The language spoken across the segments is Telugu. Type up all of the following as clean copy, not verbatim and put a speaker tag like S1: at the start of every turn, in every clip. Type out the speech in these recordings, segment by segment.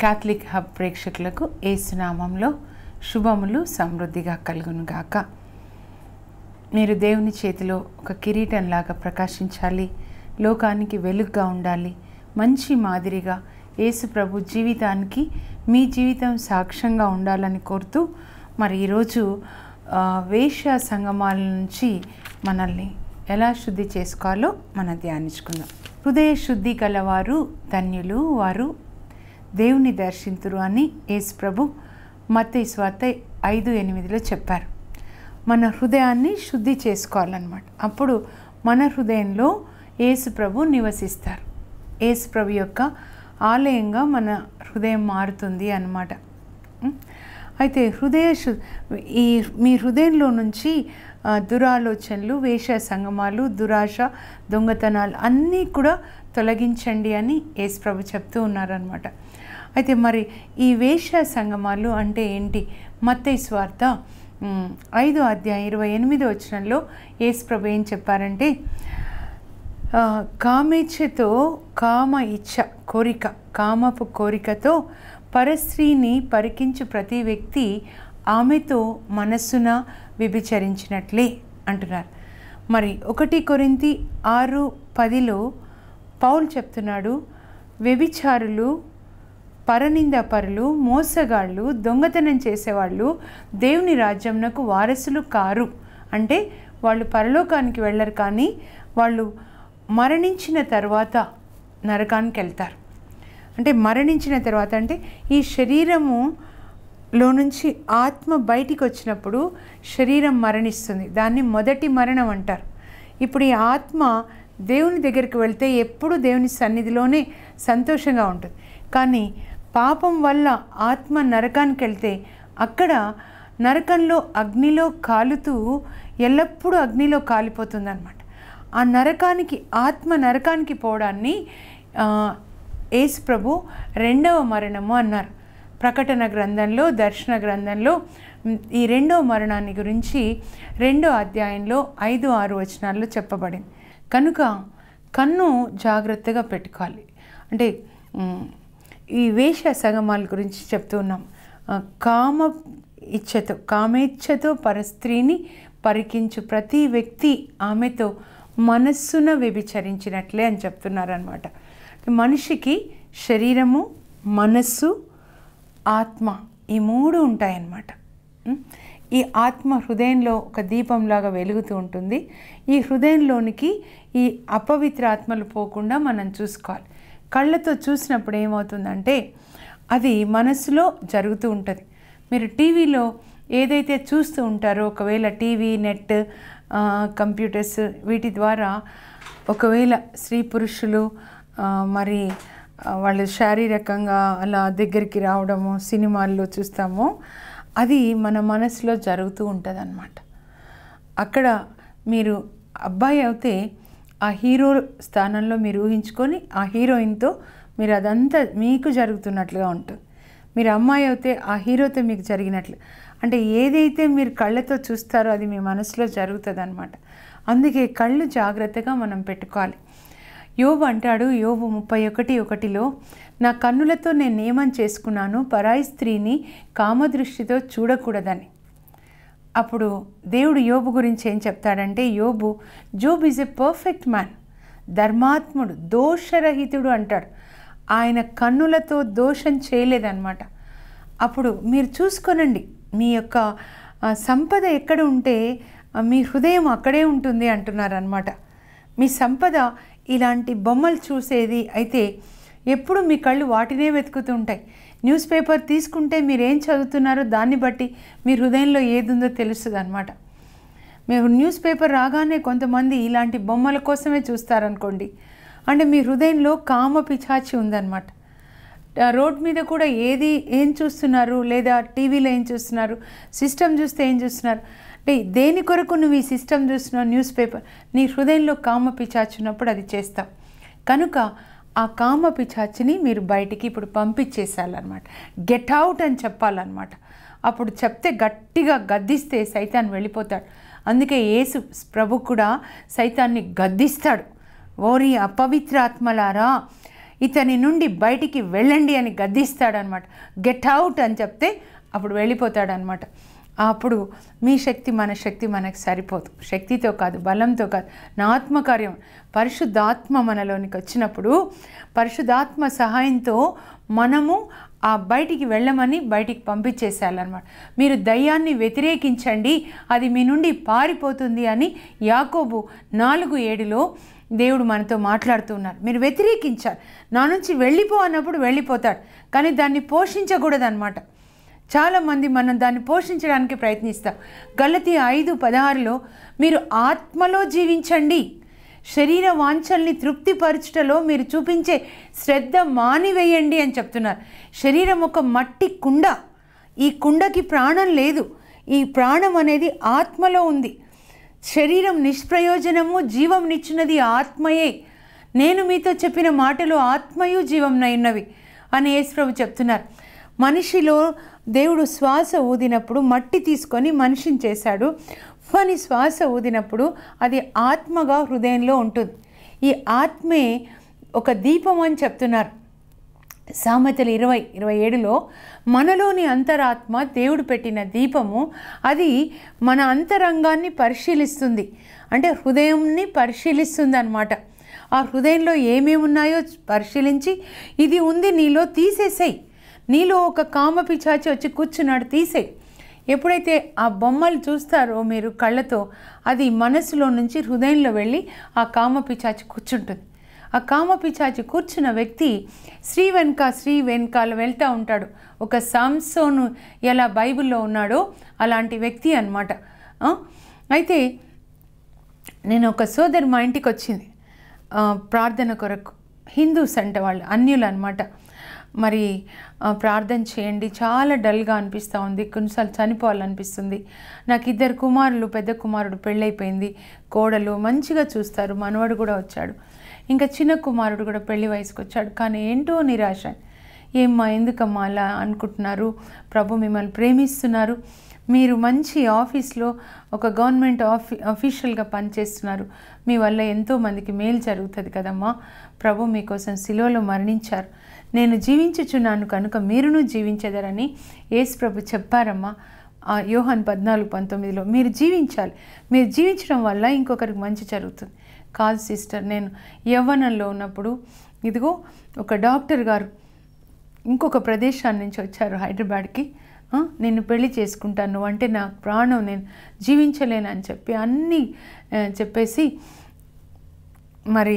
S1: క్యాథలిక్ హబ్ ప్రేక్షకులకు యేసునామంలో శుభములు సమృద్ధిగా కలుగునుగాక. మీరు దేవుని చేతిలో ఒక కిరీటంలాగా ప్రకాశించాలి, లోకానికి వెలుగుగా ఉండాలి, మంచి మాదిరిగా యేసు ప్రభు జీవితానికి మీ జీవితం సాక్ష్యంగా ఉండాలని కోరుతూ మరి ఈరోజు వేశ్య సంగమాల నుంచి మనల్ని ఎలా శుద్ధి చేసుకోవాలో మనం ధ్యానించుకుందాం. హృదయ శుద్ధి గలవారు ధన్యులు, వారు దేవుని దర్శింతురు అని యేసు ప్రభు మత్తయి సువార్త 5:8 చెప్పారు. మన హృదయాన్ని శుద్ధి చేసుకోవాలన్నమాట. అప్పుడు మన హృదయంలో యేసు ప్రభు నివసిస్తారు. యేసు ప్రభు యొక్క ఆలయంగా మన హృదయం మారుతుంది అన్నమాట. అయితే మీ హృదయంలో నుంచి దురాలోచనలు, వేశ్య సంగమాలు, దురాశ, దొంగతనాలు అన్నీ కూడా తొలగించండి అని యేసు ప్రభు చెప్తూ ఉన్నారనమాట. అయితే మరి ఈ వేశ్య సంగమాలు అంటే ఏంటి? మత్తయి సువార్త 5:28 యేసు ప్రభు ఏం చెప్పారంటే, కామేచ్ఛతో కామపు కోరికతో పరస్త్రీని పరికించు ప్రతి వ్యక్తి ఆమెతో మనస్సున వ్యభిచరించినట్లే అంటున్నారు. మరి 1 కొరింథీ 6:10 పౌలు చెప్తున్నాడు, వ్యభిచారులు, పరనిందాపరులు, మోసగాళ్ళు, దొంగతనం చేసేవాళ్ళు దేవుని రాజ్యంనకు వారసులు కారు. అంటే వాళ్ళు పరలోకానికి వెళ్ళరు, కానీ వాళ్ళు మరణించిన తర్వాత నరకానికి వెళ్తారు. అంటే మరణించిన తర్వాత అంటే ఈ శరీరములో నుంచి ఆత్మ బయటికి వచ్చినప్పుడు శరీరం మరణిస్తుంది. దాన్ని మొదటి మరణం అంటారు. ఇప్పుడు ఈ ఆత్మ దేవుని దగ్గరికి వెళ్తే ఎప్పుడు దేవుని సన్నిధిలోనే సంతోషంగా ఉంటుంది. కానీ పాపం వల్ల ఆత్మ నరకానికి వెళ్తే అక్కడ నరకంలో అగ్నిలో కాలుతూ ఎల్లప్పుడూ అగ్నిలో కాలిపోతుంది అన్నమాట. ఆ నరకానికి, ఆత్మ నరకానికి పోవడాన్ని యేసు ప్రభు 2వ మరణము అన్నారు. ప్రకటన గ్రంథంలో, దర్శన గ్రంథంలో ఈ 2వ మరణాన్ని గురించి 2వ అధ్యాయంలో 5-6 చెప్పబడింది. కనుక కన్ను జాగ్రత్తగా పెట్టుకోవాలి. అంటే ఈ వేశ్య సంగమాల గురించి చెప్తూ ఉన్నాం. కామేచ్ఛతో పరస్త్రీని పరికించు ప్రతి వ్యక్తి ఆమెతో మనస్సున వ్యభిచరించినట్లే అని చెప్తున్నారనమాట. మనిషికి శరీరము, మనస్సు, ఆత్మ ఈ 3 ఉంటాయన్నమాట. ఈ ఆత్మ హృదయంలో ఒక దీపంలాగా వెలుగుతూ ఉంటుంది. ఈ హృదయంలోనికి ఈ అపవిత్ర ఆత్మలు పోకుండా మనం చూసుకోవాలి. కళ్ళతో చూసినప్పుడు ఏమవుతుందంటే అది మనసులో జరుగుతూ ఉంటుంది. మీరు టీవీలో ఏదైతే చూస్తూ ఉంటారో, ఒకవేళ టీవీ, నెట్, కంప్యూటర్స్ వీటి ద్వారా ఒకవేళ స్త్రీ పురుషులు మరి వాళ్ళు శారీరకంగా అలా దగ్గరికి రావడము సినిమాల్లో చూస్తామో అది మన మనసులో జరుగుతూ ఉంటుంది అన్నమాట. అక్కడ మీరు అబ్బాయి అయితే ఆ హీరో స్థానంలో మీరు ఊహించుకొని ఆ హీరోయిన్తో మీరు అదంతా మీకు జరుగుతున్నట్లుగా ఉంటుంది. మీరు అమ్మాయి అయితే ఆ హీరోతో మీకు జరిగినట్లు. అంటే ఏదైతే మీరు కళ్ళతో చూస్తారో అది మీ మనసులో జరుగుతుంది అన్నమాట. అందుకే కళ్ళు జాగ్రత్తగా మనం పెట్టుకోవాలి. యోబు అంటాడు, యోబు 31:1 నా కన్నులతో నేను నియమం చేసుకున్నాను, పరాయి స్త్రీని కామదృష్టితో చూడకూడదని. అప్పుడు దేవుడు యోబు గురించి ఏం చెప్తాడంటే, Job is a perfect man, ధర్మాత్ముడు, దోషరహితుడు అంటాడు. ఆయన కన్నులతో దోషం చేయలేదన్నమాట. అప్పుడు మీరు చూసుకోనండి, మీ యొక్క సంపద ఎక్కడ ఉంటే మీ హృదయం అక్కడే ఉంటుంది అంటున్నారనమాట. మీ సంపద ఇలాంటి బొమ్మలు చూసేది అయితే ఎప్పుడు మీ కళ్ళు వాటినే వెతుకుతూ ఉంటాయి. న్యూస్ పేపర్ తీసుకుంటే మీరు ఏం చదువుతున్నారో దాన్ని బట్టి మీ హృదయంలో ఏది ఉందో తెలుస్తుంది అనమాట. మీరు న్యూస్ పేపర్ రాగానే కొంతమంది ఇలాంటి బొమ్మల కోసమే చూస్తారనుకోండి, అంటే మీ హృదయంలో కామ పిశాచి ఉందన్నమాట. రోడ్ మీద కూడా ఏం చూస్తున్నారు, లేదా టీవీలో ఏం చూస్తున్నారు, సిస్టమ్ చూస్తే ఏం చూస్తున్నారు, అంటే దేని కొరకు నువ్వు ఈ సిస్టమ్ చూస్తున్నావు, న్యూస్ పేపర్, నీ హృదయంలో కామ పిశాచి ఉన్నప్పుడు అది చేస్తావు. కనుక ఆ కామ పిశాచిని మీరు బయటికి ఇప్పుడు పంపించేసేయాలన్నమాట. గెట్ అవుట్ అని చెప్పాలన్నమాట. అప్పుడు చెప్తే గట్టిగా గద్దిస్తే సైతాన్ వెళ్ళిపోతాడు. అందుకే యేసు ప్రభు కూడా సైతాన్ని గద్దిస్తాడు. ఓరి అపవిత్ర ఆత్మలారా, ఇతని నుండి బయటికి వెళ్ళండి అని గద్దిస్తాడనమాట. గెట్ అవుట్ అని చెప్తే అప్పుడు వెళ్ళిపోతాడనమాట. అప్పుడు మీ శక్తి మన శక్తి మనకు సరిపోదు. శక్తితో కాదు, బలంతో కాదు, నా ఆత్మకార్యం పరిశుద్ధాత్మ మనలోనికి వచ్చినప్పుడు పరిశుద్ధాత్మ సహాయంతో మనము ఆ బయటికి వెళ్ళమని బయటికి పంపించేసేయాలన్నమాట. మీరు దయ్యాన్ని వ్యతిరేకించండి, అది మీ నుండి పారిపోతుంది అని యాకోబు 4:7 దేవుడు మనతో మాట్లాడుతూ ఉన్నారు. మీరు వ్యతిరేకించాలి. నా నుంచి వెళ్ళిపో అన్నప్పుడు వెళ్ళిపోతాడు, కానీ దాన్ని పోషించకూడదన్నమాట. చాలామంది మనం దాన్ని పోషించడానికి ప్రయత్నిస్తాం. గలతీ 5:16 మీరు ఆత్మలో జీవించండి, శరీర వాంఛల్ని తృప్తిపరచుటలో మీరు చూపించే శ్రద్ధ మానివేయండి అని చెప్తున్నారు. శరీరం ఒక మట్టి కుండ, ఈ కుండకి ప్రాణం లేదు. ఈ ప్రాణం అనేది ఆత్మలో ఉంది. శరీరం నిష్ప్రయోజనము, జీవంనిచ్చినది ఆత్మయే. నేను మీతో చెప్పిన మాటలు ఆత్మయు జీవంనైనవి అని యేసుప్రభు చెప్తున్నారు. మనిషిలో దేవుడు శ్వాస ఊదినప్పుడు మట్టి తీసుకొని మనిషిని చేశాడు. అని శ్వాస ఊదినప్పుడు అది ఆత్మగా హృదయంలో ఉంటుంది. ఈ ఆత్మే ఒక దీపం అని చెప్తున్నారు. సామెతలు 20:27 మనలోని అంతరాత్మ దేవుడు పెట్టిన దీపము, అది మన అంతరంగాన్ని పరిశీలిస్తుంది, అంటే హృదయంని పరిశీలిస్తుంది అన్నమాట. ఆ హృదయంలో ఏమేమి ఉన్నాయో పరిశీలించి ఇది ఉంది నీలో, తీసేసేయి. నీలో ఒక కామపిశాచి వచ్చి కూర్చున్నాడు, తీసేయి. ఎప్పుడైతే ఆ బొమ్మలు చూస్తారో మీరు కళ్ళతో, అది మనసులో నుంచి హృదయంలో వెళ్ళి ఆ కామపిశాచి కూర్చుంటుంది. ఆ కామపిశాచి కూర్చున్న వ్యక్తి స్త్రీ వెనకాల వెళ్తూ ఉంటాడు. ఒక సంసోను ఎలా బైబిల్లో ఉన్నాడో అలాంటి వ్యక్తి అన్నమాట. అయితే నేను ఒక సోదరు మా ఇంటికి వచ్చింది ప్రార్థన కొరకు. హిందూస్ అంటే వాళ్ళు, అన్యులు అనమాట. మరి ప్రార్థన చేయండి, చాలా డల్గా అనిపిస్తూ ఉంది, కొన్నిసార్లు చనిపోవాలనిపిస్తుంది. నాకు 2 కుమారులు, పెద్ద కుమారుడు పెళ్ళైపోయింది, కోడలు మంచిగా చూస్తారు, మనవడు కూడా వచ్చాడు, ఇంకా చిన్న కుమారుడు కూడా పెళ్లి వయసుకు వచ్చాడు. కానీ ఏంటో నిరాశ. ఏమ్మా ఎందుకమ్మా అలా అనుకుంటున్నారు? ప్రభు మిమ్మల్ని ప్రేమిస్తున్నారు, మీరు మంచి ఆఫీస్లో ఒక గవర్నమెంట్ అఫీషియల్గా పనిచేస్తున్నారు, మీ వల్ల ఎంతోమందికి మేలు జరుగుతుంది కదమ్మా. ప్రభు మీకోసం సిలువలో మరణించారు, నేను జీవించుచున్నాను కనుక మీరును జీవించెదరని యేసు ప్రభు చెప్పారమ్మా. యోహాను 14:19 మీరు జీవించాలి, మీరు జీవించడం వల్ల ఇంకొకరికి మంచి జరుగుతుంది. కాదు సిస్టర్, నేను యవ్వనంలో ఉన్నప్పుడు ఇదిగో ఒక డాక్టర్ గారు ఇంకొక ప్రదేశాన్ని నుంచి వచ్చారు హైదరాబాద్కి, నేను పెళ్లి చేసుకుంటాను, నువ్వు అంటే నా ప్రాణం, నేను జీవించలేనని చెప్పి అన్నీ చెప్పేసి, మరి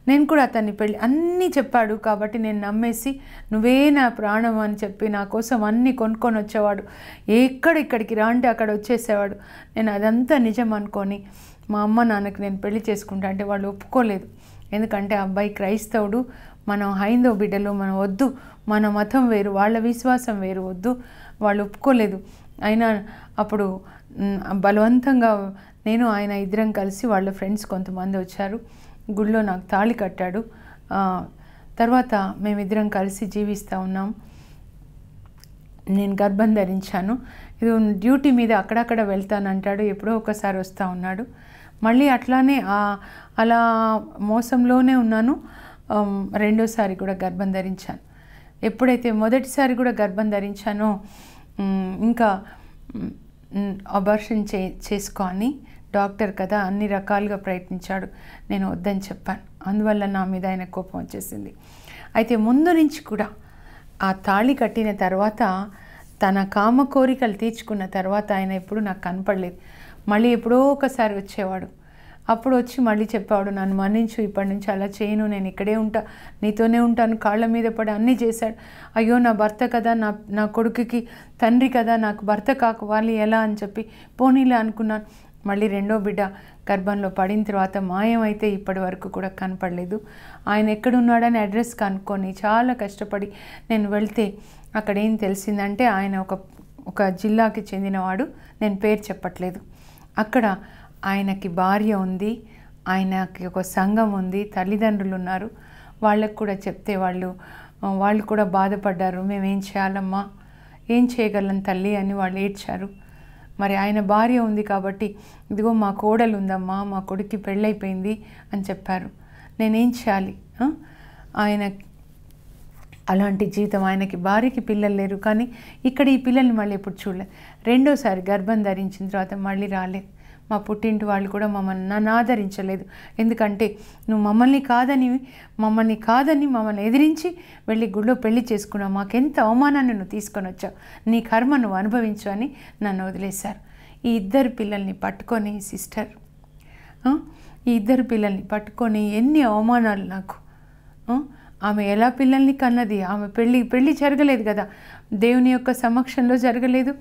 S1: నేను కూడా అతన్ని పెళ్ళి అన్నీ చెప్పాడు కాబట్టి నేను నమ్మేసి నువ్వే నా ప్రాణం అని చెప్పి నా కోసం అన్నీ కొనుక్కొని వచ్చేవాడు. ఇక్కడికి రా అంటే అక్కడ వచ్చేసేవాడు. నేను అదంతా నిజం అనుకొని మా అమ్మ నాన్నకి నేను పెళ్లి చేసుకుంటా అంటే వాళ్ళు ఒప్పుకోలేదు. ఎందుకంటే అబ్బాయి క్రైస్తవుడు, మనం హైందవ బిడ్డలు, మనం వద్దు, మన మతం వేరు, వాళ్ళ విశ్వాసం వేరు, వద్దు, వాళ్ళు ఒప్పుకోలేదు. అయినా అప్పుడు బలవంతంగా నేను ఆయన ఇద్దరం కలిసి వాళ్ళ ఫ్రెండ్స్ కొంతమంది వచ్చారు, గుళ్ళో నాకు తాళి కట్టాడు. తర్వాత మేమిద్దరం కలిసి జీవిస్తూ ఉన్నాం. నేను గర్భం ధరించాను. ఇది డ్యూటీ మీద అక్కడక్కడ వెళ్తానంటాడు, ఎప్పుడో ఒకసారి వస్తూ ఉన్నాడు. మళ్ళీ అట్లానే అలా మోసంలోనే ఉన్నాను. రెండోసారి కూడా గర్భం ధరించాను. ఎప్పుడైతే మొదటిసారి కూడా గర్భం ధరించానో ఇంకా అబార్షన్ చేసుకో అని డాక్టర్ కదా అన్ని రకాలుగా ప్రయత్నించాడు, నేను వద్దని చెప్పాను. అందువల్ల నా మీద ఆయన కోపం వచ్చేసింది. అయితే ముందు నుంచి కూడా ఆ తాళి కట్టిన తర్వాత, తన కామ కోరికలు తీర్చుకున్న తర్వాత ఆయన ఎప్పుడు నాకు కనపడలేదు. మళ్ళీ ఎప్పుడో ఒకసారి వచ్చేవాడు. అప్పుడు వచ్చి మళ్ళీ చెప్పేవాడు, నన్ను మన్నించు, ఇప్పటి నుంచి అలా చేయను, నేను ఇక్కడే ఉంటా, నీతోనే ఉంటాను. కాళ్ళ మీద పడి అన్నీ చేశాడు. అయ్యో నా భర్త కదా, నా కొడుకుకి తండ్రి కదా, నాకు భర్త కావాలి ఎలా అని చెప్పి పోనీలే అనుకున్నాను. మళ్ళీ రెండో బిడ్డ గర్భంలో పడిన తర్వాత మాయమైతే ఇప్పటి వరకు కూడా కనపడలేదు. ఆయన ఎక్కడున్నాడని అడ్రస్ కనుక్కొని చాలా కష్టపడి నేను వెళ్తే అక్కడ ఏం తెలిసిందంటే ఆయన ఒక జిల్లాకి చెందినవాడు, నేను పేరు చెప్పట్లేదు. అక్కడ ఆయనకి భార్య ఉంది, ఆయనకి ఒక సంఘం ఉంది, తల్లిదండ్రులు ఉన్నారు. వాళ్ళకు కూడా చెప్తే వాళ్ళు కూడా బాధపడ్డారు. మేమేం చేయాలమ్మా, ఏం చేయగలం తల్లి అని వాళ్ళు ఏడ్చారు. మరి ఆయన భార్య ఉంది కాబట్టి ఇదిగో మా కోడలు ఉందమ్మా, మా కొడుక్కి పెళ్ళైపోయింది అని చెప్పారు. నేనేం చేయాలి? ఆయన అలాంటి జీవితం, ఆయనకి భార్యకి పిల్లలు లేరు, కానీ ఇక్కడ ఈ పిల్లల్ని మళ్ళీ ఎప్పుడు చూడలేదు. రెండోసారి గర్భం ధరించిన తర్వాత మళ్ళీ రాలేదు. మా పుట్టింటి వాళ్ళు కూడా నన్ను ఆదరించలేదు. ఎందుకంటే నువ్వు మమ్మల్ని కాదని మమ్మల్ని ఎదిరించి వెళ్ళి గుడిలో పెళ్లి చేసుకున్నావు, మాకెంత అవమానాన్ని నువ్వు తీసుకొని వచ్చావు, నీ కర్మ నువ్వు అనుభవించు అని నన్ను వదిలేశారు. ఈ ఇద్దరు పిల్లల్ని పట్టుకొని సిస్టర్, ఈ ఇద్దరు పిల్లల్ని పట్టుకొని ఎన్ని అవమానాలు నాకు. ఆమె ఎలా పిల్లల్ని కన్నది? ఆమె పెళ్ళి జరగలేదు కదా, దేవుని యొక్క సమక్షంలో జరగలేదు,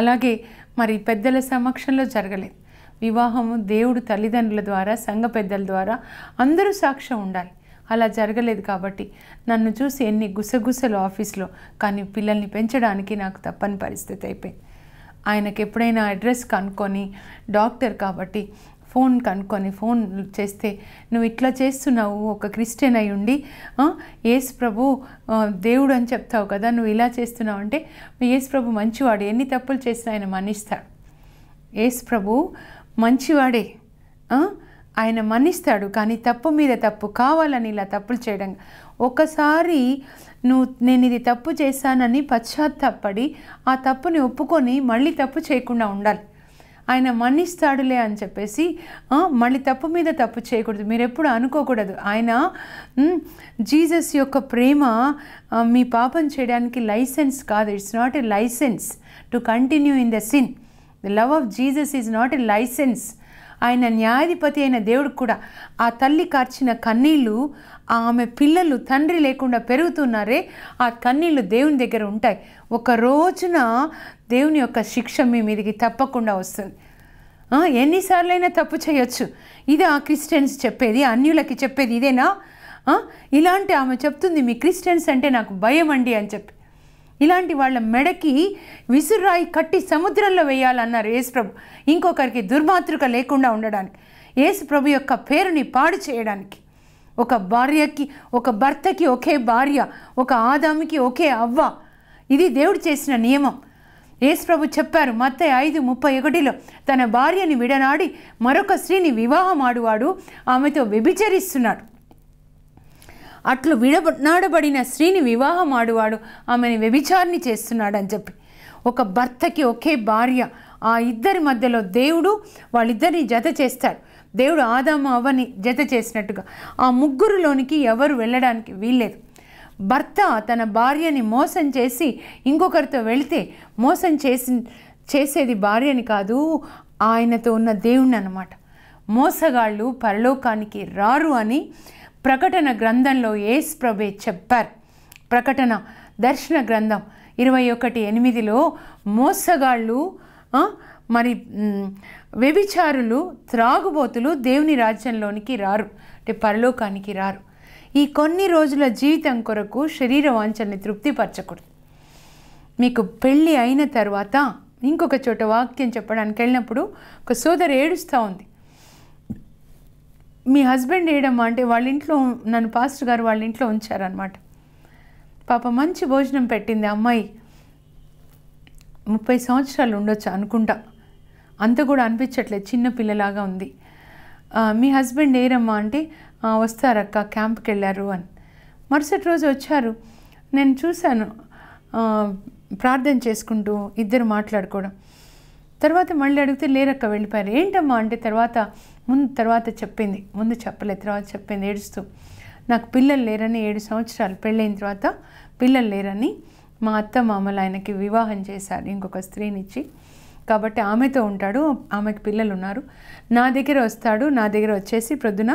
S1: అలాగే మరి పెద్దల సమక్షంలో జరగలేదు. వివాహము దేవుడు తల్లిదండ్రుల ద్వారా, సంఘ పెద్దల ద్వారా అందరూ సాక్ష్యం ఉండాలి. అలా జరగలేదు కాబట్టి నన్ను చూసి ఎన్ని గుసగుసలు ఆఫీస్లో, కానీ పిల్లల్ని పెంచడానికి నాకు తప్పని పరిస్థితి అయిపోయింది. ఆయనకి ఎప్పుడైనా అడ్రస్ కనుక్కొని, డాక్టర్ కాబట్టి ఫోన్ కనుక్కొని ఫోన్ చేస్తే, నువ్వు ఇట్లా చేస్తున్నావు, ఒక క్రిస్టియన్ అయి ఉండి యేసు ప్రభు దేవుడు అని చెప్తావు కదా, నువ్వు ఇలా చేస్తున్నావు అంటే, యేసు ప్రభు మంచివాడు, ఎన్ని తప్పులు చేసినా ఆయన మన్నిస్తాడు. యేసు ప్రభు మంచివాడే, ఆయన మన్నిస్తాడు. కానీ తప్పు మీద తప్పు, కావాలని ఇలా తప్పులు చేయడం. ఒకసారి నేను ఇది తప్పు చేశానని పశ్చాత్తాపడి ఆ తప్పుని ఒప్పుకొని మళ్ళీ తప్పు చేయకుండా ఉండాలి. ఆయన మన్నిస్తాడులే అని చెప్పేసి మళ్ళీ తప్పు మీద తప్పు చేయకూడదు. మీరు ఎప్పుడు అనుకోకూడదు ఆయన జీసస్ యొక్క ప్రేమ మీ పాపం చేయడానికి లైసెన్స్ కాదు. It's not a licence to continue in the sin. The love of Jesus is not a licence. ఆయన న్యాయాధిపతి అయిన దేవుడు కూడా ఆ తల్లి కార్చిన కన్నీళ్ళు, ఆమె పిల్లలు తండ్రి లేకుండా పెరుగుతున్నారే, ఆ కన్నీళ్ళు దేవుని దగ్గర ఉంటాయి. ఒక రోజున దేవుని యొక్క శిక్ష మీ మీదకి తప్పకుండా వస్తుంది. ఎన్నిసార్లైనా తప్పు చేయొచ్చు. ఇది ఆ క్రిస్టియన్స్ చెప్పేది, అన్యులకి చెప్పేది ఇదేనా? ఇలాంటి ఆమె చెప్తుంది, మీ క్రిస్టియన్స్ అంటే నాకు భయం అండి అని చెప్పి. ఇలాంటి వాళ్ళ మెడకి విసురాయి కట్టి సముద్రంలో వేయాలన్నారు యేసుప్రభు. ఇంకొకరికి దుర్మాతృక లేకుండా ఉండడానికి, యేసుప్రభు యొక్క పేరుని పాడు చేయడానికి. ఒక భర్తకి ఒకే భార్య, ఒక ఆదాముకి ఒకే అవ్వ. ఇది దేవుడు చేసిన నియమం. యేసుప్రభు చెప్పారు మత్తయి 5:31, తన భార్యని విడనాడి మరొక స్త్రీని వివాహం ఆడువాడు ఆమెతో వ్యభిచరిస్తున్నాడు. అట్లు విడనాడబడిన స్త్రీని వివాహం ఆడువాడు ఆమెను వ్యభిచారిణి చేస్తున్నాడు అని చెప్పి. ఒక భర్తకి ఒకే భార్య, ఆ ఇద్దరి మధ్యలో దేవుడు వాళ్ళిద్దరిని జత చేస్తాడు. దేవుడు ఆదాము అవ్వని జత చేసినట్టుగా ఆ ముగ్గురులోనికి ఎవరు వెళ్ళడానికి వీల్లేదు. భర్త తన భార్యని మోసం చేసి ఇంకొకరితో వెళితే మోసం చేసేది భార్యని కాదు, ఆయనతో ఉన్న దేవుణ్ణి అన్నమాట. మోసగాళ్ళు పరలోకానికి రారు అని ప్రకటన గ్రంథంలో యేసు ప్రభువే చెప్పారు. ప్రకటన దర్శన గ్రంథం 21:8 మోసగాళ్ళు, మరి వ్యభిచారులు, త్రాగుబోతులు దేవుని రాజ్యంలోనికి రారు, అంటే పరలోకానికి రారు. ఈ కొన్ని రోజుల జీవితం కొరకు శరీర వాంఛల్ని తృప్తిపరచకూడదు. మీకు పెళ్ళి అయిన తర్వాత ఇంకొక చోట వాక్యం చెప్పడానికి వెళ్ళినప్పుడు ఒక సోదరు ఏడుస్తూ ఉంది. మీ హస్బెండ్ ఏడమ్మా అంటే, వాళ్ళ ఇంట్లో నన్ను పాస్టర్ గారు వాళ్ళ ఇంట్లో ఉంచారనమాట. పాప మంచి భోజనం పెట్టింది అమ్మాయి, 30 సంవత్సరాలు ఉండొచ్చు అనుకుంటా, అంత కూడా అనిపించట్లేదు, చిన్న పిల్లలాగా ఉంది. మీ హస్బెండ్ ఏరమ్మా అంటే, వస్తారక్క క్యాంప్కి వెళ్ళారు అని. మరుసటి రోజు వచ్చారు, నేను చూశాను ప్రార్థన చేసుకుంటూ ఇద్దరు మాట్లాడుకోవడం. తర్వాత మళ్ళీ అడిగితే లేరక్క వెళ్ళిపోయారు. ఏంటమ్మా అంటే తర్వాత చెప్పింది, ముందు చెప్పలేదు, తర్వాత చెప్పింది ఏడుస్తూ, నాకు పిల్లలు లేరని, 7 సంవత్సరాలు పెళ్ళైన తర్వాత పిల్లలు లేరని మా అత్త మామలు ఆయనకి వివాహం చేశారు ఇంకొక స్త్రీనిచ్చి, కాబట్టి ఆమెతో ఉంటాడు, ఆమెకి పిల్లలు ఉన్నారు, నా దగ్గర వస్తాడు, నా దగ్గర వచ్చేసి ప్రొద్దున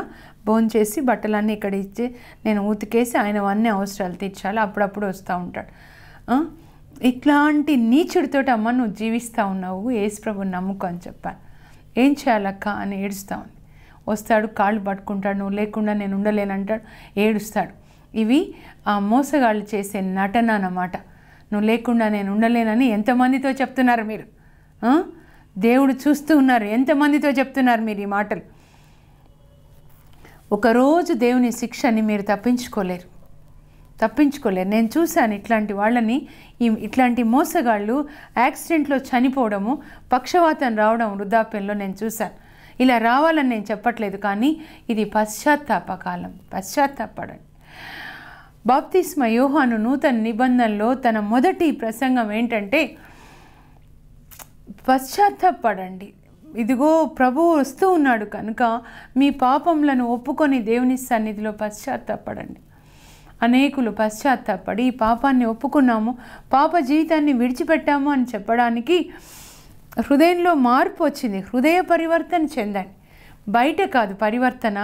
S1: భోంచేసి బట్టలన్నీ ఇక్కడ ఇచ్చి నేను ఉతికేసి ఆయన అన్ని అవసరాలు తీర్చాలి, అప్పుడప్పుడు వస్తూ ఉంటాడు. ఇట్లాంటి నీచుడితోటి అమ్మ నువ్వు జీవిస్తూ ఉన్నావు, యేసుప్రభుని నమ్ముకో అని చెప్పాను. ఏం చేయాలక్క అని ఏడుస్తూ ఉంది. వస్తాడు, కాళ్ళు పట్టుకుంటాడు, నువ్వు లేకుండా నేను ఉండలేనంటాడు, ఏడుస్తాడు. ఇవి ఆ మోసగాళ్ళు చేసే నటన అన్నమాట. నువ్వు లేకుండా నేను ఉండలేనని ఎంతమందితో చెప్తున్నారు మీరు? దేవుడు చూస్తూ ఉన్నారు, ఎంతమందితో చెప్తున్నారు మీరు ఈ మాటలు? ఒకరోజు దేవుని శిక్షని మీరు తప్పించుకోలేరు. నేను చూశాను ఇట్లాంటి వాళ్ళని, ఇట్లాంటి మోసగాళ్ళు యాక్సిడెంట్లో చనిపోవడము, పక్షవాతం రావడం వృద్ధాప్యంలో నేను చూశాను. ఇలా రావాలని నేను చెప్పట్లేదు, కానీ ఇది పశ్చాత్తాప కాలం. పశ్చాత్తాపడండి. బాప్తిస్మ యోహాను నూతన నిబంధనలో తన మొదటి ప్రసంగం ఏంటంటే పశ్చాత్తాపడండి, ఇదిగో ప్రభువు వస్తూ ఉన్నాడు కనుక మీ పాపములను ఒప్పుకొని దేవుని సన్నిధిలో పశ్చాత్తాపడండి. అనేకులు పశ్చాత్తాపడి ఈ పాపాన్ని ఒప్పుకున్నాము, పాప జీవితాన్ని విడిచిపెట్టాము అని చెప్పడానికి హృదయంలో మార్పు వచ్చింది. హృదయ పరివర్తన చెందండి. బయట కాదు పరివర్తన,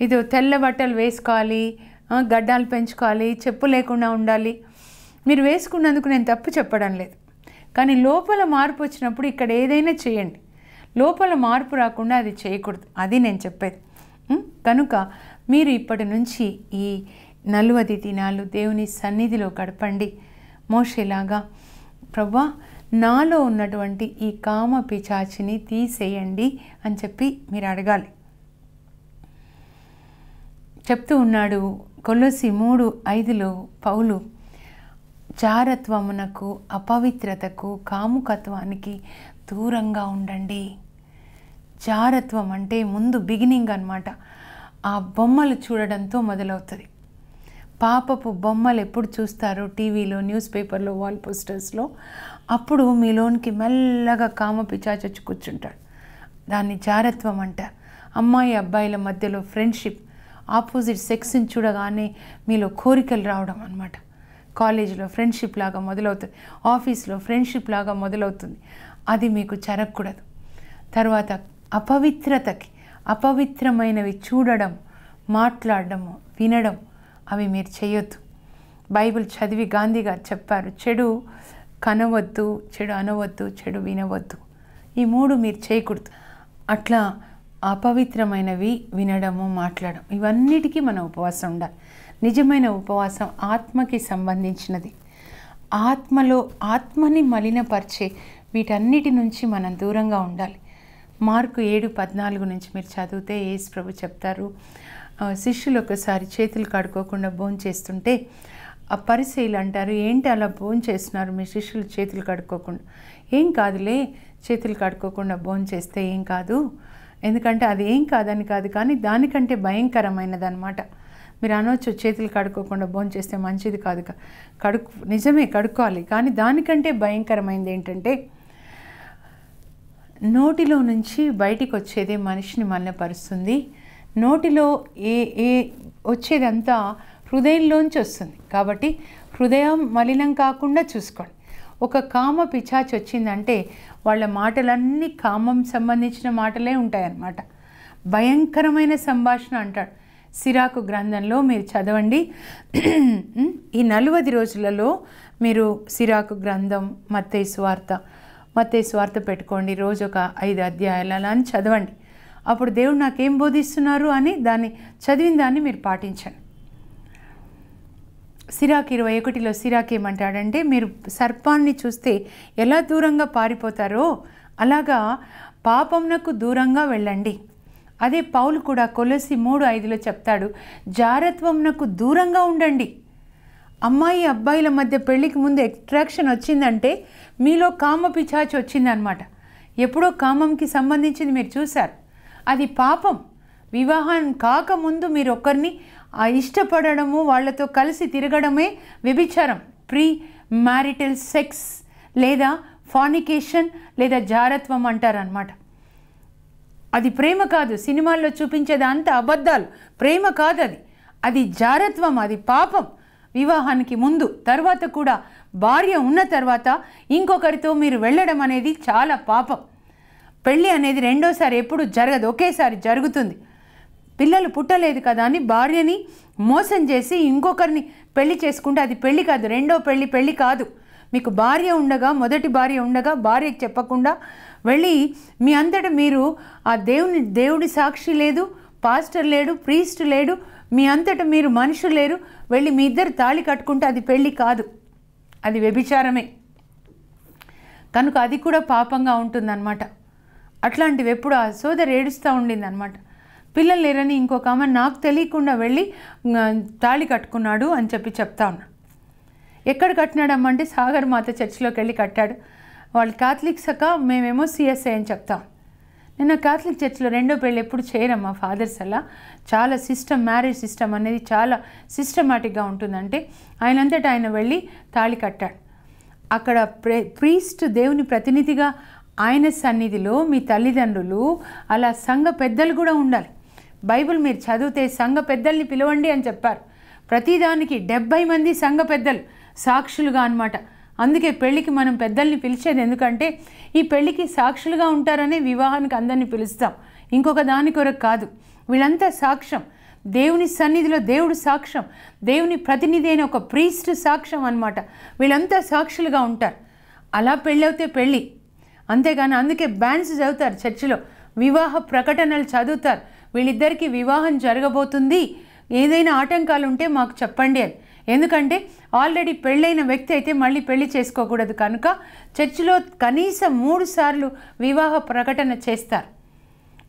S1: ఇది తెల్ల బట్టలు వేసుకోవాలి, గడ్డాలు పెంచుకోవాలి, చెప్పు లేకుండా ఉండాలి. మీరు వేసుకున్నందుకు నేను తప్పు చెప్పడం లేదు, కానీ లోపల మార్పు వచ్చినప్పుడు ఇక్కడ ఏదైనా చేయండి. లోపల మార్పు రాకుండా అది చేయకూడదు, అది నేను చెప్పేది. కనుక మీరు ఇప్పటి నుంచి ఈ 40 దినాలు దేవుని సన్నిధిలో గడపండి. మోషేలాగా ప్రభువా నాలో ఉన్నటువంటి ఈ కామ పిచాచిని తీసేయండి అని చెప్పి మీరు అడగాలి. చెప్తూ ఉన్నాడు కొలొస్సీ 3:5 పౌలు, జారత్వమునకు, అపవిత్రతకు, కాముకత్వానికి దూరంగా ఉండండి. జారత్వం అంటే ముందు బిగినింగ్ అన్నమాట. ఆ బొమ్మలు చూడడంతో మొదలవుతుంది. పాపపు బొమ్మలు ఎప్పుడు చూస్తారో టీవీలో, న్యూస్ పేపర్లో, వాల్ పోస్టర్స్లో, అప్పుడు మీలోనికి మెల్లగా కామ పిచాచి వచ్చి కూర్చుంటాడు. దాన్ని జారత్వం అంటారు. అమ్మాయి అబ్బాయిల మధ్యలో ఫ్రెండ్షిప్, ఆపోజిట్ సెక్స్ని చూడగానే మీలో కోరికలు రావడం అన్నమాట. కాలేజీలో ఫ్రెండ్షిప్ లాగా మొదలవుతుంది, ఆఫీస్లో ఫ్రెండ్షిప్ లాగా మొదలవుతుంది. అది మీకు జరగకూడదు. తర్వాత అపవిత్రతకి, అపవిత్రమైనవి చూడడం, మాట్లాడడము, వినడం, అవి మీరు చేయొద్దు. బైబిల్ చదివి గాంధీ గారు చెప్పారు, చెడు కనవద్దు, చెడు అనవద్దు, చెడు వినవద్దు. ఈ 3 మీరు చేయకూడదు. అట్లా అపవిత్రమైనవి వినడము, మాట్లాడడం, ఇవన్నిటికీ మన ఉపవాసం ఉండాలి. నిజమైన ఉపవాసం ఆత్మకి సంబంధించినది. ఆత్మలో ఆత్మని మలినపరిచే వీటన్నిటి నుంచి మనం దూరంగా ఉండాలి. మార్కు 7:14 నుంచి మీరు చదివితే యేసు ప్రభు చెప్తారు, శిష్యులు ఒకసారి చేతులు కడుక్కోకుండా భోంచేస్తుంటే ఆ పరిసయ్యులు అంటారు, ఏంటి అలా భోంచేస్తున్నారు మీ శిష్యులు చేతులు కడుక్కోకుండా? ఏం కాదులే, చేతులు కడుక్కోకుండా భోంచేస్తే ఏం కాదు, ఎందుకంటే అది ఏం కాదని కాదు, కానీ దానికంటే భయంకరమైనది అనమాట. మీరు అనవచ్చు చేతులు కడుక్కోకుండా భోంచేస్తే మంచిది కాదు, నిజమే కడుక్కోవాలి, కానీ దానికంటే భయంకరమైనది ఏంటంటే నోటిలో నుంచి బయటికి వచ్చేదే మనిషిని మలినపరుస్తుంది. నోటిలో ఏ వచ్చేదంతా హృదయంలోంచి వస్తుంది. కాబట్టి హృదయం మలినం కాకుండా చూసుకోండి. ఒక కామ పిచాచి వచ్చిందంటే వాళ్ళ మాటలన్నీ కామం సంబంధించిన మాటలే ఉంటాయన్నమాట. భయంకరమైన సంభాషణ అంటాడు. సిరాకు గ్రంథంలో మీరు చదవండి. ఈ 40 రోజులలో మీరు సిరాకు గ్రంథం, మత్తయి సువార్త పెట్టుకోండి. రోజు ఒక 5 అధ్యాయాలు అలా అని చదవండి. అప్పుడు దేవుడు నాకేం బోధిస్తున్నారు అని దాన్ని చదివిన దాన్ని మీరు పాటించండి. సిరాకు 21లో సిరాకు ఏమంటాడంటే, మీరు సర్పాన్ని చూస్తే ఎలా దూరంగా పారిపోతారో అలాగా పాపంనకు దూరంగా వెళ్ళండి. అదే పౌలు కూడా కొలొస్సీ 3:5లో చెప్తాడు, జారత్వంనకు దూరంగా ఉండండి. అమ్మాయి అబ్బాయిల మధ్య పెళ్ళికి ముందు అట్రాక్షన్ వచ్చిందంటే మీలో కామ పిచాచి వచ్చిందనమాట. ఎప్పుడో కామంకి సంబంధించింది మీరు చూశారు, అది పాపం. వివాహం కాకముందు మీరు ఒకరిని ఇష్టపడడము, వాళ్ళతో కలిసి తిరగడమే వ్యభిచారం. ప్రీ మ్యారిటల్ సెక్స్ లేదా ఫార్నికేషన్ లేదా జారత్వం అంటారనమాట. అది ప్రేమ కాదు. సినిమాల్లో చూపించేది అంత అబద్ధాలు. ప్రేమ కాదు, అది జారత్వం, అది పాపం. వివాహానికి ముందు, తర్వాత కూడా భార్య ఉన్న తర్వాత ఇంకొకరితో మీరు వెళ్ళడం అనేది చాలా పాపం. పెళ్ళి అనేది రెండోసారి ఎప్పుడు జరగదు, ఒకేసారి జరుగుతుంది. పిల్లలు పుట్టలేదు కదా అని భార్యని మోసం చేసి ఇంకొకరిని పెళ్లి చేసుకుంటే అది పెళ్ళి కాదు, రెండో పెళ్ళి కాదు. మీకు భార్య ఉండగా, మొదటి భార్య ఉండగా భార్యకి చెప్పకుండా వెళ్ళి మీ అంతటా మీరు ఆ దేవుడి సాక్షి లేదు, పాస్టర్ లేడు, ప్రీస్ట్ లేడు, మీ అంతటా మీరు మనుషులు లేరు, వెళ్ళి మీ ఇద్దరు తాళి కట్టుకుంటే అది పెళ్ళి కాదు, అది వ్యభిచారమే. కనుక అది కూడా పాపంగా ఉంటుందన్నమాట. అట్లాంటివి ఎప్పుడు ఆ సోదరు ఏడుస్తూ ఉండింది అనమాట. పిల్లలు లేరని ఇంకొక ఆమె నాకు తెలియకుండా వెళ్ళి తాళి కట్టుకున్నాడు అని చెప్పి చెప్తా ఉన్నాడు. ఎక్కడ కట్టినాడమ్మంటే సాగర్ మాత చర్చిలోకి వెళ్ళి కట్టాడు. వాళ్ళు క్యాథలిక్స్ అక్క, మేమేమో సిఎస్ఐ అని చెప్తాం. నేను క్యాథలిక్ చర్చ్లో రెండో పెళ్ళి ఎప్పుడు చేయరమ్మా ఫాదర్స్ అలా. చాలా మ్యారేజ్ సిస్టమ్ అనేది చాలా సిస్టమాటిక్గా ఉంటుందంటే ఆయనంతటా ఆయన వెళ్ళి తాళి కట్టాడు. అక్కడ ప్రీస్ట్ దేవుని ప్రతినిధిగా ఆయన సన్నిధిలో మీ తల్లిదండ్రులు, అలా సంఘ పెద్దలు కూడా ఉండాలి. బైబిల్ మీరు చదివితే సంఘ పెద్దల్ని పిలవండి అని చెప్పారు. ప్రతిదానికి 70 మంది సంఘ పెద్దలు సాక్షులుగా అన్నమాట. అందుకే పెళ్ళికి మనం పెద్దల్ని పిలిచేది, ఎందుకంటే ఈ పెళ్ళికి సాక్షులుగా ఉంటారనే వివాహానికి అందరినీ పిలుస్తాం, ఇంకొక దాని కొరకు కాదు. వీళ్ళంతా సాక్ష్యం, దేవుని సన్నిధిలో దేవుడు సాక్ష్యం, దేవుని ప్రతినిధి అయిన ఒక ప్రీస్ట్ సాక్ష్యం అన్నమాట. వీళ్ళంతా సాక్షులుగా ఉంటారు. అలా పెళ్ళవుతే పెళ్ళి, అంతేగాని అందుకే బ్యాండ్స్ చదువుతారు చర్చిలో, వివాహ ప్రకటనలు చదువుతారు. వీళ్ళిద్దరికీ వివాహం జరగబోతుంది, ఏదైనా ఆటంకాలు ఉంటే మాకు చెప్పండి అని. ఎందుకంటే ఆల్రెడీ పెళ్ళైన వ్యక్తి అయితే మళ్ళీ పెళ్లి చేసుకోకూడదు కనుక చర్చిలో కనీసం 3 సార్లు వివాహ ప్రకటన చేస్తారు.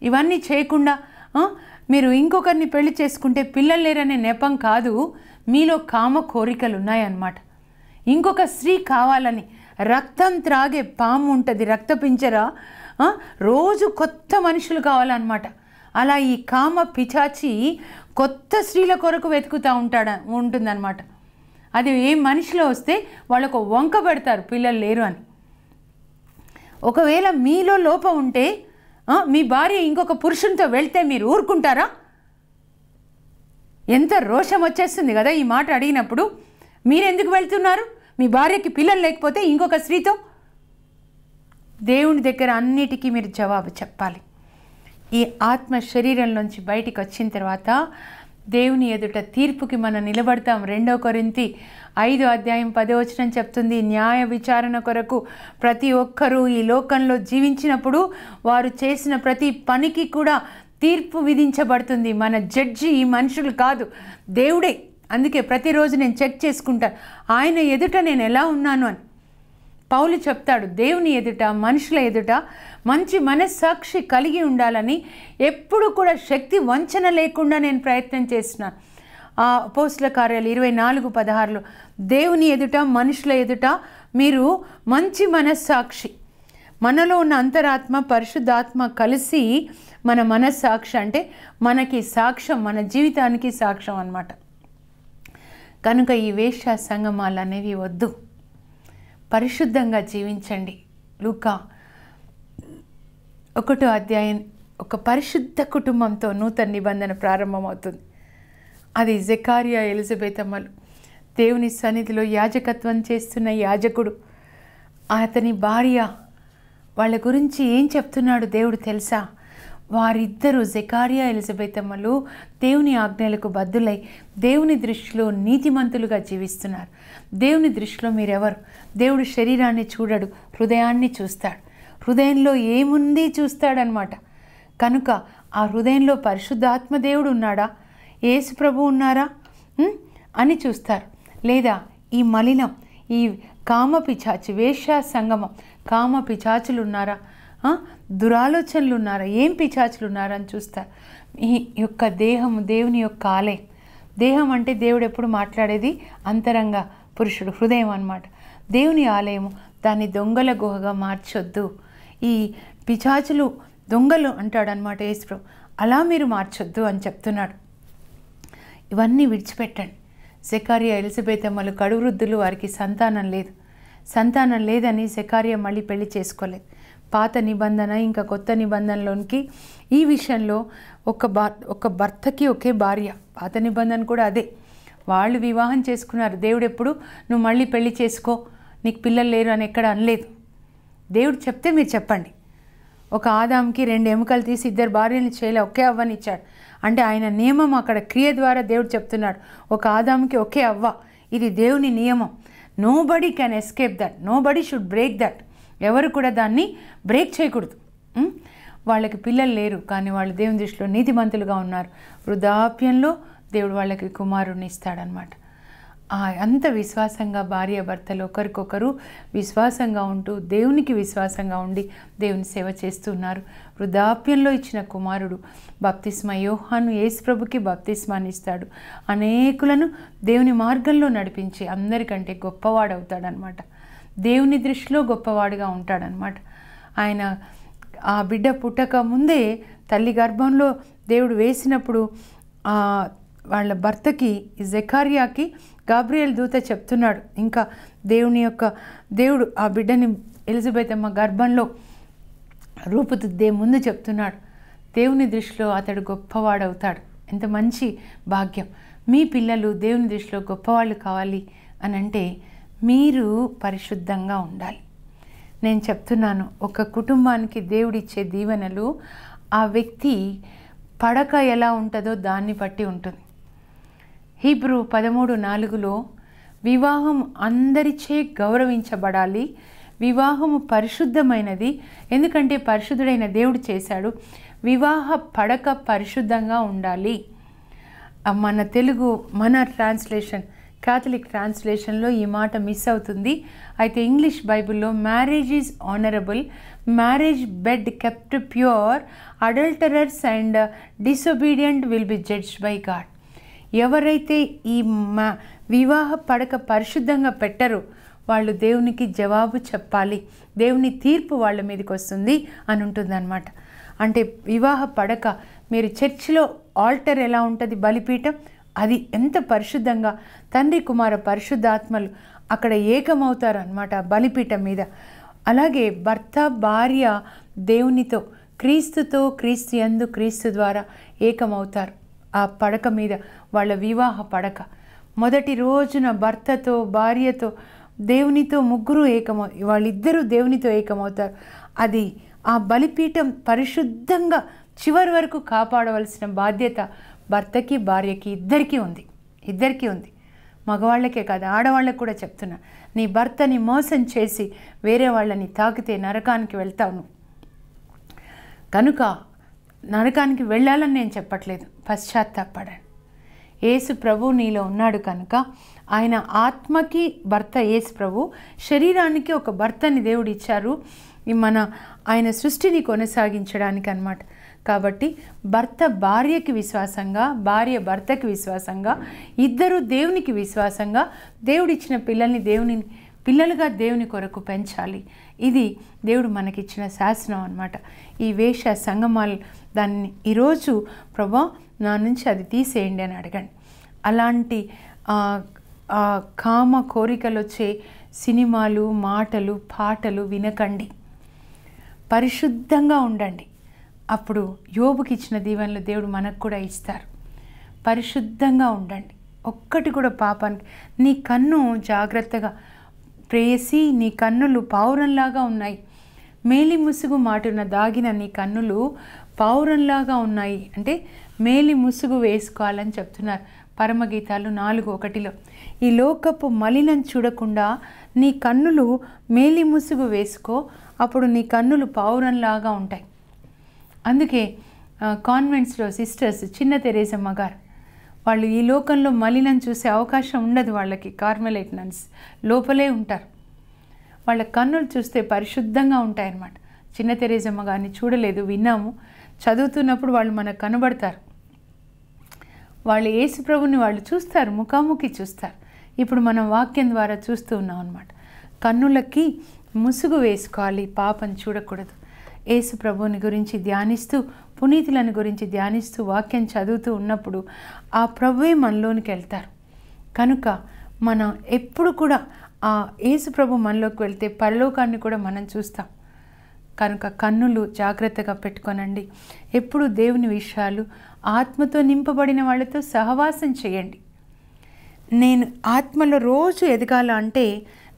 S1: ఇవన్నీ చేయకుండా మీరు ఇంకొకరిని పెళ్లి చేసుకుంటే పిల్లలు లేరనే నెపం కాదు, మీలో కామ కోరికలు ఉన్నాయన్నమాట. ఇంకొక స్త్రీ కావాలని, రక్తం త్రాగే పాము ఉంటుంది రక్తపించరా, రోజు కొత్త మనుషులు కావాలన్నమాట. అలా ఈ కామ పిచాచి కొత్త స్త్రీల కొరకు వెతుకుతూ ఉంటుందన్నమాట. అది ఏ మనిషిలో వస్తే వాళ్ళకు వంక పెడతారు పిల్లలు లేరు అని. ఒకవేళ మీలో లోపం ఉంటే మీ భార్య ఇంకొక పురుషునితో వెళ్తే మీరు ఊరుకుంటారా? ఎంత రోషం వచ్చేస్తుంది కదా ఈ మాట అడిగినప్పుడు. మీరెందుకు వెళ్తున్నారు? మీ భార్యకి పిల్లలు లేకపోతే ఇంకొక స్త్రీతో? దేవుని దగ్గర అన్నిటికీ మీరు జవాబు చెప్పాలి. ఈ ఆత్మ శరీరంలోంచి బయటికి వచ్చిన తర్వాత దేవుని ఎదుట తీర్పుకి మనం నిలబడతాం. 2 కొరింథీ 5:10 చెప్తుంది, న్యాయ విచారణ కొరకు ప్రతి ఒక్కరూ ఈ లోకంలో జీవించినప్పుడు వారు చేసిన ప్రతి పనికి కూడా తీర్పు విధించబడుతుంది. మన జడ్జి ఈ మనుషులు కాదు, దేవుడే. అందుకే ప్రతిరోజు నేను చెక్ చేసుకుంటాను ఆయన ఎదుట నేను ఎలా ఉన్నాను అని. పౌలు చెప్తాడు, దేవుని ఎదుట మనుషుల ఎదుట మంచి మనస్సాక్షి కలిగి ఉండాలని ఎప్పుడు కూడా శక్తి వంచన లేకుండా నేను ప్రయత్నం చేస్తున్నాను. అపోస్తల కార్యాలు 24:16 దేవుని ఎదుట మనుషుల ఎదుట మీరు మంచి మనస్సాక్షి. మనలో ఉన్న అంతరాత్మ పరిశుద్ధాత్మ కలిసి మన మనస్సాక్షి అంటే మనకి సాక్ష్యం, మన జీవితానికి సాక్ష్యం అన్నమాట. కనుక ఈ వేశ్య సంగమాలు అనేవి వద్దు, పరిశుద్ధంగా జీవించండి. లూకా 1వ అధ్యాయం ఒక పరిశుద్ధ కుటుంబంతో నూతన నిబంధన ప్రారంభమవుతుంది. అది జకర్యా ఎలిజబెత్ అమ్మలు, దేవుని సన్నిధిలో యాజకత్వం చేస్తున్న యాజకుడు, అతని భార్య, వాళ్ళ గురించి ఏం చెప్తున్నాడు దేవుడు తెలుసా? వారిద్దరూ జకర్యా ఎలిజబెత్ అమ్మలు దేవుని ఆజ్ఞలకు బద్దులై దేవుని దృష్టిలో నీతిమంతులుగా జీవిస్తున్నారు. దేవుని దృష్టిలో మీరెవరు? దేవుడు శరీరాన్ని చూడడు, హృదయాన్ని చూస్తాడు. హృదయంలో ఏముంది చూస్తాడనమాట. కనుక ఆ హృదయంలో పరిశుద్ధాత్మ దేవుడు ఉన్నాడా, యేసు ప్రభు ఉన్నారా అని చూస్తారు. లేదా ఈ మలినం, ఈ కామ పిచాచి, వేశ్య సంగమం, కామ పిచాచులు ఉన్నారా, దురాలోచనలు ఉన్నారా, ఏం పిచాచులు ఉన్నారా అని చూస్తారు. ఈ యొక్క దేహము దేవుని యొక్క ఆలయం. దేహం అంటే దేవుడు ఎప్పుడు మాట్లాడేది అంతరంగ పురుషుడు, హృదయం అన్నమాట. దేవుని ఆలయము, దాన్ని దొంగల గుహగా మార్చొద్దు. ఈ పిచాచులు దొంగలు అంటాడనమాట యేసు. అలా మీరు మార్చొద్దు అని చెప్తున్నాడు. ఇవన్నీ విడిచిపెట్టండి. జకర్యా ఎలిజబెత్ అమ్మలు కడువృద్ధులు, వారికి సంతానం లేదని జకర్యా మళ్ళీ పెళ్లి చేసుకోలేదు. పాత నిబంధన ఇంకా కొత్త నిబంధనలోనికి ఈ విషయంలో ఒక భర్తకి ఒకే భార్య. పాత నిబంధన కూడా అదే, వాళ్ళు వివాహం చేసుకున్నారు. దేవుడు ఎప్పుడు నువ్వు మళ్ళీ పెళ్లి చేసుకో, నీకు పిల్లలు లేరు అని ఎక్కడ అనలేదు. దేవుడు చెప్తే మీరు చెప్పండి. ఒక ఆదాంకి 2 ఎముకలు తీసి 2 భార్యలు చేయలే, ఒకే అవ్వనిచ్చాడు. అంటే ఆయన నియమం అక్కడ క్రియ ద్వారా దేవుడు చెప్తున్నాడు, ఒక ఆదాంకి ఒకే అవ్వ. ఇది దేవుని నియమం. Nobody can escape that, nobody should break that. ఎవరు కూడా దాన్ని బ్రేక్ చేయకూడదు. వాళ్ళకి పిల్లలు లేరు, కానీ వాళ్ళు దేవుని దృష్టిలో నీతిమంతులుగా ఉన్నారు. వృద్ధాప్యంలో దేవుడు వాళ్ళకి కుమారుడిని ఇస్తాడనమాట. అంత విశ్వాసంగా భార్యాభర్తలు ఒకరికొకరు విశ్వాసంగా ఉంటూ దేవునికి విశ్వాసంగా ఉండి దేవుని సేవ చేస్తున్నారు. వృద్ధాప్యంలో ఇచ్చిన కుమారుడు బప్తిస్మా యోహాను యేసు ప్రభుకి బప్తిస్మాని ఇస్తాడు. అనేకులను దేవుని మార్గంలో నడిపించి అందరికంటే గొప్పవాడవుతాడనమాట. దేవుని దృష్టిలో గొప్పవాడుగా ఉంటాడనమాట. ఆయన ఆ బిడ్డ పుట్టక ముందే తల్లి గర్భంలో దేవుడు వేసినప్పుడు వాళ్ళ భర్తకి జకర్యాకి గాబ్రియల్ దూత చెప్తున్నాడు, ఇంకా దేవుడు ఆ బిడ్డని ఎలిజబెత్ అమ్మ గర్భంలో రూపుదిద్దే ముందు చెప్తున్నాడు, దేవుని దృష్టిలో అతడు గొప్పవాడవుతాడు. ఎంత మంచి భాగ్యం. మీ పిల్లలు దేవుని దృష్టిలో గొప్పవాళ్ళు కావాలి అని అంటే మీరు పరిశుద్ధంగా ఉండాలి. నేను చెప్తున్నాను, ఒక కుటుంబానికి దేవుడిచ్చే దీవెనలు ఆ వ్యక్తి పడక ఎలా ఉంటుందో దాన్ని బట్టి ఉంటుంది. హీబ్రూ 13:4 వివాహం అందరిచే గౌరవించబడాలి, వివాహము పరిశుద్ధమైనది, ఎందుకంటే పరిశుద్ధుడైన దేవుడు చేశాడు. వివాహ పడక పరిశుద్ధంగా ఉండాలి. మన ట్రాన్స్లేషన్ క్యాథలిక్ ట్రాన్స్లేషన్లో ఈ మాట మిస్ అవుతుంది. అయితే ఇంగ్లీష్ బైబిల్లో marriage is honourable, marriage bed kept pure, adulterers and disobedient will be judged by God. ఎవరైతే ఈ వివాహ పడక పరిశుద్ధంగా పెట్టరో వాళ్ళు దేవునికి జవాబు చెప్పాలి, దేవుని తీర్పు వాళ్ళ మీదకి వస్తుంది అని ఉంటుందన్నమాట. అంటే వివాహ పడక, మీరు చర్చిలో ఆల్టర్ ఎలా ఉంటుంది, బలిపీఠం, అది ఎంత పరిశుద్ధంగా తండ్రి కుమార పరిశుద్ధాత్మలు అక్కడ ఏకమవుతారు అన్నమాట బలిపీఠం మీద. అలాగే భర్త భార్య దేవునితో, క్రీస్తుతో, క్రీస్తు యందు క్రీస్తు ద్వారా ఏకమవుతారు ఆ పడక మీద. వాళ్ళ వివాహ పడక మొదటి రోజున భర్తతో భార్యతో దేవునితో ముగ్గురు వాళ్ళిద్దరూ దేవునితో ఏకమవుతారు. అది ఆ బలిపీఠం పరిశుద్ధంగా చివరి వరకు కాపాడవలసిన బాధ్యత భర్తకి భార్యకి ఇద్దరికీ ఉంది. మగవాళ్ళకే కాదు, ఆడవాళ్ళకి కూడా చెప్తున్నా, నీ భర్తని మోసం చేసి వేరే వాళ్ళని తాకితే నరకానికి వెళ్తావు. కనుక నరకానికి వెళ్ళాలని నేను చెప్పట్లేదు, పశ్చాత్తాపడండి. యేసు ప్రభు నీలో ఉన్నాడు కనుక ఆయన ఆత్మకి భర్త యేసు ప్రభు, శరీరానికి ఒక భర్తని దేవుడు ఇచ్చారు ఆయన సృష్టిని కొనసాగించడానికి అన్నమాట. కాబట్టి భర్త భార్యకి విశ్వాసంగా, భార్య భర్తకి విశ్వాసంగా, ఇద్దరు దేవునికి విశ్వాసంగా దేవుడిచ్చిన పిల్లలుగా దేవుని కొరకు పెంచాలి. ఇది దేవుడు మనకిచ్చిన శాసనం అన్నమాట. ఈ వేష సంగమాలు దాన్ని ఈరోజు ప్రభా నా నుంచి అది తీసేయండి అని అడగండి. అలాంటి కామ కోరికలు వచ్చే సినిమాలు, మాటలు, పాటలు వినకండి, పరిశుద్ధంగా ఉండండి. అప్పుడు యోబుకి ఇచ్చిన దీవెనలు దేవుడు మనకు కూడా ఇస్తారు. పరిశుద్ధంగా ఉండండి, ఒక్కటి కూడా పాపానికి. నీ కన్ను జాగ్రత్తగా ప్రేయసి, నీ కన్నులు పావురంలాగా ఉన్నాయి, మేలి ముసుగు మాటున దాగిన నీ కన్నులు పావురంలాగా ఉన్నాయి అంటే మేలి ముసుగు వేసుకోవాలని చెప్తున్నారు పరమగీతాలు 4:1. ఈ లోకపు మలినం చూడకుండా నీ కన్నులు మేలి ముసుగు వేసుకో, అప్పుడు నీ కన్నులు పావురంలాగా ఉంటాయి. అందుకే కాన్వెంట్స్లో సిస్టర్స్, చిన్న తెరేసమ్మ గారు, వాళ్ళు ఈ లోకంలో మలినం చూసే అవకాశం ఉండదు వాళ్ళకి. కార్మెలైట్ నన్స్ లోపలే ఉంటారు, వాళ్ళ కన్నులు చూస్తే పరిశుద్ధంగా ఉంటాయన్నమాట. చిన్న తెరేసమ్మ గారిని చూడలేదు, విన్నాము, చదువుతున్నప్పుడు వాళ్ళు మనకు కనబడతారు. వాళ్ళు యేసు ప్రభుని వాళ్ళు చూస్తారు, ముఖాముఖి చూస్తారు. ఇప్పుడు మనం వాక్యం ద్వారా చూస్తూ ఉన్నాం అన్నమాట. కన్నులకి ముసుగు వేసుకోవాలి, పాపం చూడకూడదు. యేసు ప్రభుని గురించి ధ్యానిస్తూ, పునీతులను గురించి ధ్యానిస్తూ, వాక్యం చదువుతూ ఉన్నప్పుడు ఆ ప్రభువే మనలోనికి వెళ్తారు. కనుక మనం ఎప్పుడు కూడా ఆ యేసు ప్రభు మనలోకి వెళ్తే పరలోకాన్ని కూడా మనం చూస్తాం. కనుక కన్నులు జాగ్రత్తగా పెట్టుకోనండి. ఎప్పుడు దేవుని విషయాలు, ఆత్మతో నింపబడిన వాళ్ళతో సహవాసం చేయండి. నేను ఆత్మలో రోజు ఎదగాల అంటే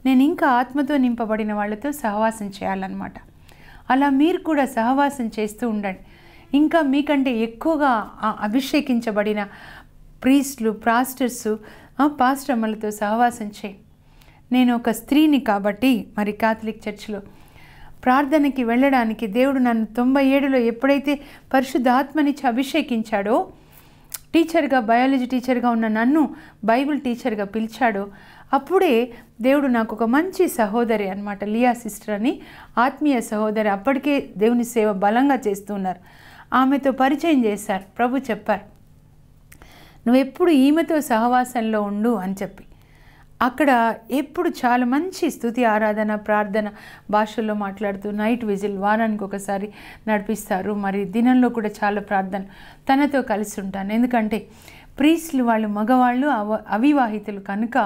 S1: నేను ఇంకా ఆత్మతో నింపబడిన వాళ్ళతో సహవాసం చేయాలన్నమాట. అలా మీరు కూడా సహవాసం చేస్తూ ఉండండి. ఇంకా మీకంటే ఎక్కువగా అభిషేకించబడిన ప్రీస్టులు, పాస్టర్లతో సహవాసం చేయండి. నేను ఒక స్త్రీని కాబట్టి మరి క్యాథలిక్ చర్చిలో ప్రార్థనకి వెళ్ళడానికి దేవుడు నన్ను 97లో ఎప్పుడైతే పరిశుద్ధాత్మనిచ్చి అభిషేకించాడో, టీచర్గా, బయాలజీ టీచర్గా ఉన్న నన్ను బైబిల్ టీచర్గా పిలిచాడో, అప్పుడే దేవుడు నాకు ఒక మంచి సహోదరి అన్నమాట, లియా సిస్టర్ అని ఆత్మీయ సహోదరి, అప్పటికే దేవుని సేవ బలంగా చేస్తున్నారు, ఆమెతో పరిచయం చేశారు. ప్రభు చెప్పారు, నువ్వెప్పుడు ఈమెతో సహవాసంలో ఉండు అని చెప్పి. అక్కడ ఎప్పుడు చాలా మంచి స్తుతి ఆరాధన ప్రార్థన భాషల్లో మాట్లాడుతూ నైట్ విజిల్ వారానికి ఒకసారి నడిపిస్తారు. మరి దినంలో కూడా చాలా ప్రార్థన తనతో కలిసి ఉంటాను. ఎందుకంటే ప్రీస్టులు వాళ్ళు మగవాళ్ళు అవివాహితులు కనుక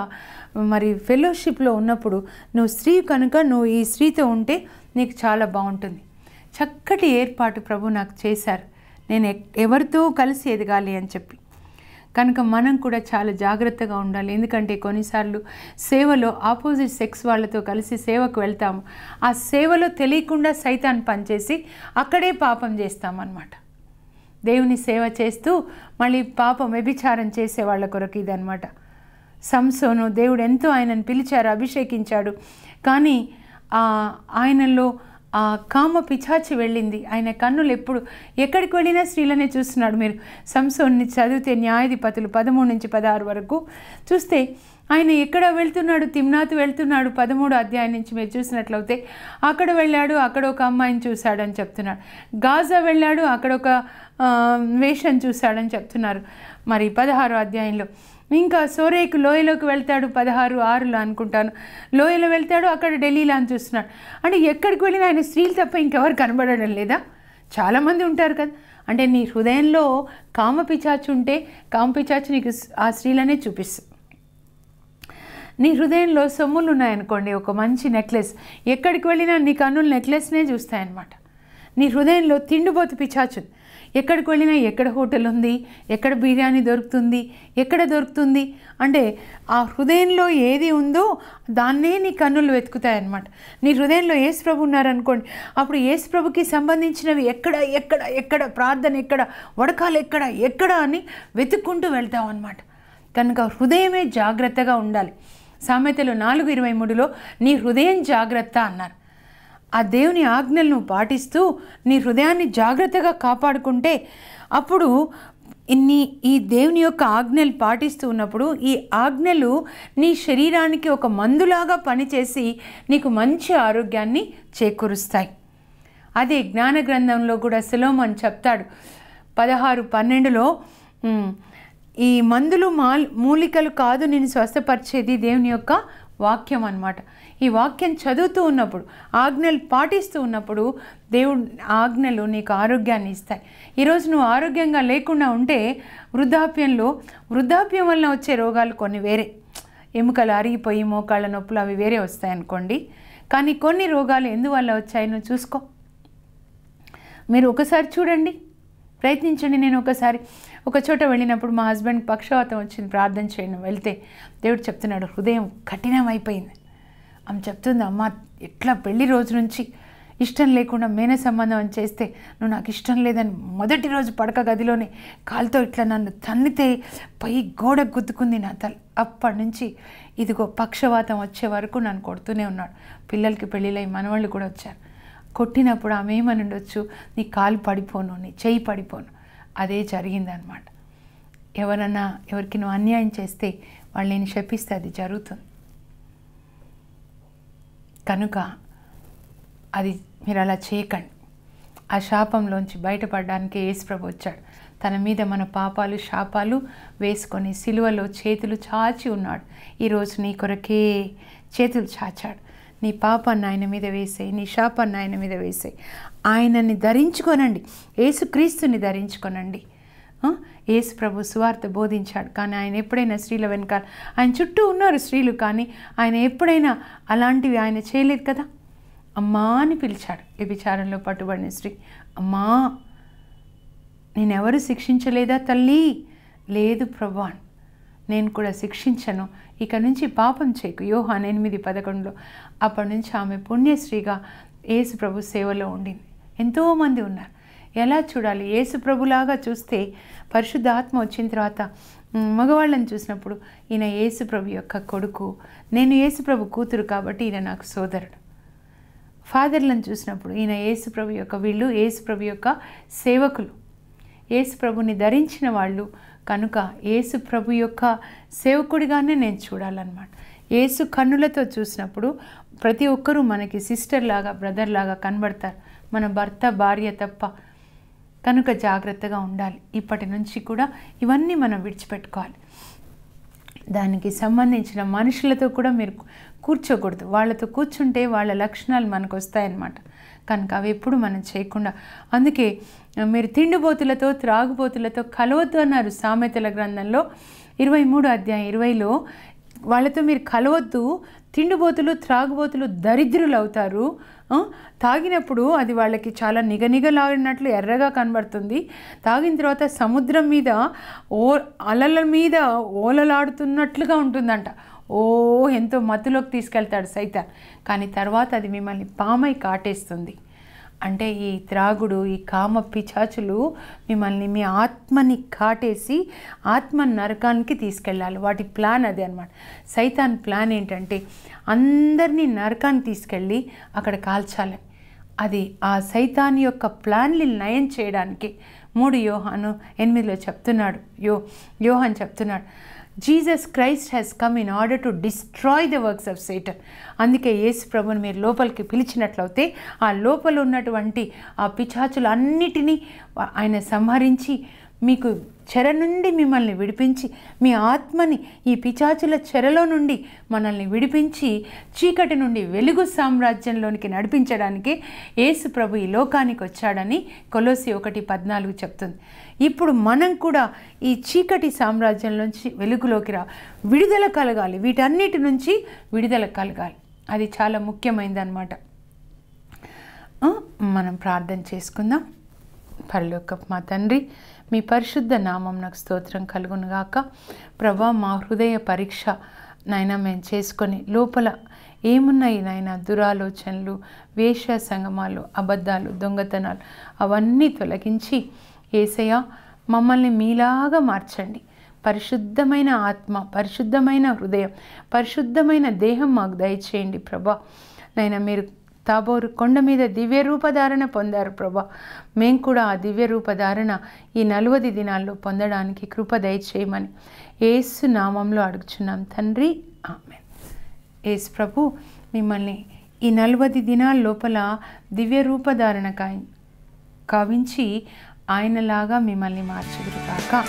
S1: మరి ఫెలోషిప్లో ఉన్నప్పుడు నువ్వు స్త్రీ కనుక నువ్వు ఈ స్త్రీతో ఉంటే నీకు చాలా బాగుంటుంది. చక్కటి ఏర్పాటు ప్రభు నాకు చేశారు, నేను ఎవరితో కలిసి ఎదగాలి అని చెప్పి. కనుక మనం కూడా చాలా జాగ్రత్తగా ఉండాలి. ఎందుకంటే కొన్నిసార్లు సేవలో ఆపోజిట్ సెక్స్ వాళ్ళతో కలిసి సేవకు వెళ్తాము. ఆ సేవలో తెలియకుండా సైతాన్ పనిచేసి అక్కడే పాపం చేస్తామన్నమాట. దేవుని సేవ చేస్తూ మళ్ళీ పాపం వ్యభిచారం చేసే వాళ్ళ కొరకు ఇదనమాట. సంసోను దేవుడు ఎంతో ఆయనను పిలిచారు, అభిషేకించాడు. కానీ ఆయనలో ఆ కామ పిచాచి వెళ్ళింది. ఆయన కన్నులు ఎక్కడికి వెళ్ళినా స్త్రీలనే చూస్తున్నాడు. మీరు సంసోన్ని చదివితే న్యాయాధిపతులు 13-16 వరకు చూస్తే ఆయన ఎక్కడ వెళ్తున్నాడు, తిమ్నాతు వెళ్తున్నాడు. 13వ అధ్యాయం నుంచి మీరు చూసినట్లయితే అక్కడ వెళ్ళాడు, అక్కడ ఒక అమ్మాయిని చూశాడని చెప్తున్నాడు. గాజా వెళ్ళాడు, అక్కడ ఒక వేషం చూశాడని చెప్తున్నారు. మరి 16వ అధ్యాయంలో ఇంకా సోరేకు లోయలోకి వెళ్తాడు, 16:6లో అనుకుంటాను. లోయలో వెళ్తాడు, అక్కడ ఢిల్లీలో అని చూస్తున్నాడు. అంటే ఎక్కడికి వెళ్ళినా ఆయన స్త్రీలు తప్ప ఇంకెవరు కనబడడం లేదా? చాలామంది ఉంటారు కదా. అంటే నీ హృదయంలో కామపిచాచి ఉంటే కామపిచాచి నీకు ఆ స్త్రీలనే చూపిస్తుంది. నీ హృదయంలో సొమ్ములు ఉన్నాయనుకోండి, ఒక మంచి నెక్లెస్, ఎక్కడికి వెళ్ళినా నీ కన్నులు నెక్లెస్నే చూస్తాయన్నమాట. నీ హృదయంలో తిండిపోతు పిచాచు, ఎక్కడికి వెళ్ళినా ఎక్కడ హోటల్ ఉంది, ఎక్కడ బిర్యానీ దొరుకుతుంది, ఎక్కడ దొరుకుతుంది అంటే ఆ హృదయంలో ఏది ఉందో దాన్నే నీ కన్నులు వెతుకుతాయన్నమాట. నీ హృదయంలో యేసు ప్రభు ఉన్నారనుకోండి, అప్పుడు యేసు ప్రభుకి సంబంధించినవి ఎక్కడ ఎక్కడ ఎక్కడ ప్రార్థన ఎక్కడ, వడకాలు ఎక్కడ ఎక్కడ అని వెతుక్కుంటూ వెళ్తావు అన్నమాట. కనుక హృదయమే జాగ్రత్తగా ఉండాలి. సామెతలు 4:23లో నీ హృదయం జాగ్రత్త అన్నారు. ఆ దేవుని ఆజ్ఞలను పాటిస్తూ నీ హృదయాన్ని జాగ్రత్తగా కాపాడుకుంటే అప్పుడు ఈ దేవుని యొక్క ఆజ్ఞలు పాటిస్తూ ఉన్నప్పుడు ఈ ఆజ్ఞలు నీ శరీరానికి ఒక మందులాగా పనిచేసి నీకు మంచి ఆరోగ్యాన్ని చేకూరుస్తాయి. అదే జ్ఞాన గ్రంథంలో కూడా సొలొమోను చెప్తాడు 16:12లో, ఈ మందులు మూలికలు కాదు నేను స్వస్థపరిచేది దేవుని యొక్క వాక్యం అన్నమాట. ఈ వాక్యం చదువుతూ ఉన్నప్పుడు, ఆజ్ఞలు పాటిస్తూ ఉన్నప్పుడు దేవుడు ఆజ్ఞలు నీకు ఆరోగ్యాన్ని ఇస్తాయి. ఈరోజు నువ్వు ఆరోగ్యంగా లేకుండా ఉంటే వృద్ధాప్యం వలన వచ్చే రోగాలు కొన్ని వేరే, ఎముకలు అరిగిపోయి మోకాళ్ళ నొప్పులు అవి వేరే వస్తాయనుకోండి. కానీ కొన్ని రోగాలు ఎందువల్ల వచ్చాయి నువ్వు చూసుకో. మీరు ఒకసారి చూడండి, ప్రయత్నించండి. నేను ఒక చోట వెళ్ళినప్పుడు మా హస్బెండ్కి పక్షవాతం వచ్చింది, ప్రార్థన చేయడం వెళ్తే దేవుడు చెప్తున్నాడు హృదయం కఠినం అయిపోయింది. ఆమె చెప్తుంది, అమ్మ ఎట్లా పెళ్లి రోజు నుంచి ఇష్టం లేకుండా మేన సంబంధం అని చేస్తే నువ్వు నాకు ఇష్టం లేదని మొదటి రోజు పడక గదిలోనే కాలుతో ఇట్లా నన్ను తన్నితే పై గోడ గుద్దుకుంది నా తల. అప్పటి నుంచి ఇదిగో పక్షవాతం వచ్చే వరకు నన్ను కొడుతూనే ఉన్నాడు. పిల్లలకి పెళ్ళిళ్ళై మనవాళ్ళు కూడా వచ్చారు. కొట్టినప్పుడు ఆమె ఏమని ఉండొచ్చు, నీ కాలు పడిపోను, నీ చెయ్యి పడిపోను. అదే జరిగిందనమాట. ఎవరికి నువ్వు అన్యాయం చేస్తే వాళ్ళు నేను శపిస్తే అది జరుగుతుంది. కనుక అది మీరు అలా చేయకండి. ఆ శాపంలోంచి బయటపడడానికి యేసు ప్రభు వచ్చాడు. తన మీద మన పాపాలు శాపాలు వేసుకొని సిలువలో చేతులు చాచి ఉన్నాడు. ఈరోజు నీ కొరకే చేతులు చాచాడు. నీ పాపాన్ని ఆయన మీద వేసేయి, నీ శాపాన్ని ఆయన మీద వేసేయి. ఆయనని ధరించుకోనండి, యేసుక్రీస్తుని ధరించుకోనండి. యేసు ప్రభు సువార్త బోధించాడు, కానీ ఆయన ఎప్పుడైనా స్త్రీల వెనకాల ఆయన చుట్టూ ఉన్నారు స్త్రీలు, కానీ ఆయన ఎప్పుడైనా అలాంటివి ఆయన చేయలేదు కదా. అమ్మా అని పిలిచాడు. వ్యభిచారంలో పట్టుబడిన స్త్రీ, అమ్మా నేనెవరు శిక్షించలేదా తల్లి? లేదు ప్రభా, నేను కూడా శిక్షించను, ఇక నుంచి పాపం చేయకు. యోహాను 8:11లో అప్పటి నుంచి ఆమె పుణ్యశ్రీగా యేసు ప్రభు సేవలో ఉండింది. ఎంతోమంది ఉన్నారు. ఎలా చూడాలి? యేసు ప్రభులాగా చూస్తే పరిశుద్ధ ఆత్మ వచ్చిన తర్వాత మగవాళ్ళని చూసినప్పుడు ఈయన యేసు ప్రభు యొక్క కొడుకు, నేను యేసు ప్రభు కూతురు కాబట్టి ఈయన నాకు సోదరుడు. ఫాదర్లను చూసినప్పుడు ఈయన యేసు ప్రభు యొక్క వీళ్ళు యేసు ప్రభు యొక్క సేవకులు, యేసు ప్రభుని ధరించిన వాళ్ళు. కనుక యేసు ప్రభు యొక్క సేవకుడిగానే నేను చూడాలన్నమాట. యేసు కన్నులతో చూసినప్పుడు ప్రతి ఒక్కరూ మనకి సిస్టర్ లాగా బ్రదర్ లాగా కనబడతారు, మన భర్త భార్య తప్ప. కనుక జాగ్రత్తగా ఉండాలి. ఇప్పటి నుంచి కూడా ఇవన్నీ మనం విడిచిపెట్టుకోవాలి. దానికి సంబంధించిన మనుషులతో కూడా మీరు కూర్చోకూడదు. వాళ్ళతో కూర్చుంటే వాళ్ళ లక్షణాలు మనకు వస్తాయన్నమాట. కనుక అవి ఎప్పుడు మనం చేయకుండా, అందుకే మీరు తిండిబోతులతో త్రాగుబోతులతో కలవద్దు అన్నారు సామెతల గ్రంథంలో 23:20లో. వాళ్ళతో మీరు కలవద్దు, తిండిబోతులు త్రాగుబోతులు దరిద్రులు అవుతారు. తాగినప్పుడు అది వాళ్ళకి చాలా నిగనిగలాడినట్లు ఎర్రగా కనబడుతుంది. తాగిన తర్వాత సముద్రం మీద అలల మీద ఓలలాడుతున్నట్లుగా ఉంటుందంట. ఎంతో మత్తులోకి తీసుకెళ్తాడు సైతాన్. కానీ తర్వాత అది మిమ్మల్ని పామై కాటేస్తుంది. అంటే ఈ త్రాగుడు, ఈ కామ పిచాచులు మిమ్మల్ని, మీ ఆత్మని కాటేసి ఆత్మ నరకానికి తీసుకెళ్ళాలి. వాటి ప్లాన్ అదే అనమాట. సైతాన్ ప్లాన్ ఏంటంటే అందరినీ నరకానికి తీసుకెళ్ళి అక్కడ కాల్చాలి. అది ఆ సైతాన్ యొక్క ప్లాన్ని నయం చేయడానికి 3 యోహాను 8లో చెప్తున్నాడు. యోహాన్ చెప్తున్నాడు, Jesus Christ has come in order to destroy the works of Satan. అందుకే యేసు ప్రభుని మీరు లోపలికి పిలిచినట్లయితే ఆ లోపల ఉన్నటువంటి ఆ పిశాచులు అన్నిటినీ ఆయన సంహరించి మీకు చెర నుండి మిమ్మల్ని విడిపించి, మీ ఆత్మని ఈ పిశాచుల చెరలో నుండి మనల్ని విడిపించి చీకటి నుండి వెలుగు సామ్రాజ్యంలోనికి నడిపించడానికి యేసు ప్రభు ఈ లోకానికి వచ్చాడని కొలొస్సీ 1:14 చెప్తుంది. ఇప్పుడు మనం కూడా ఈ చీకటి సామ్రాజ్యంలోంచి వెలుగులోకి విడుదల కలగాలి. వీటన్నిటి నుంచి విడుదల కలగాలి. అది చాలా ముఖ్యమైనదన్నమాట. మనం ప్రార్థన చేసుకుందాం. పరలోకపు మా తండ్రి, మీ పరిశుద్ధ నామం నాకు స్తోత్రం కలుగునుగాక. ప్రభా, మా హృదయ పరీక్ష నాయన మేము చేసుకొని లోపల ఏమున్నాయి నాయన, దురాలోచనలు, వేష సంగమాలు, అబద్ధాలు, దొంగతనాలు అవన్నీ తొలగించి యేసయ్య మమ్మల్ని మీలాగా మార్చండి. పరిశుద్ధమైన ఆత్మ, పరిశుద్ధమైన హృదయం, పరిశుద్ధమైన దేహం మాకు దయచేయండి ప్రభా. నాయన మీరు తాబోరు కొండ మీద దివ్య రూపధారణ పొందారు ప్రభా. మేము కూడా ఆ దివ్య రూపధారణ ఈ 40 దినాల్లో పొందడానికి కృప దయచేయమని యేసు నామంలో అడుగుచున్నాం తండ్రి, ఆమేన్. యేసు ప్రభు మిమ్మల్ని ఈ 40 దినాల లోపల దివ్య రూపధారణ కావించి ఆయనలాగా మిమ్మల్ని మార్చుదురు కాక.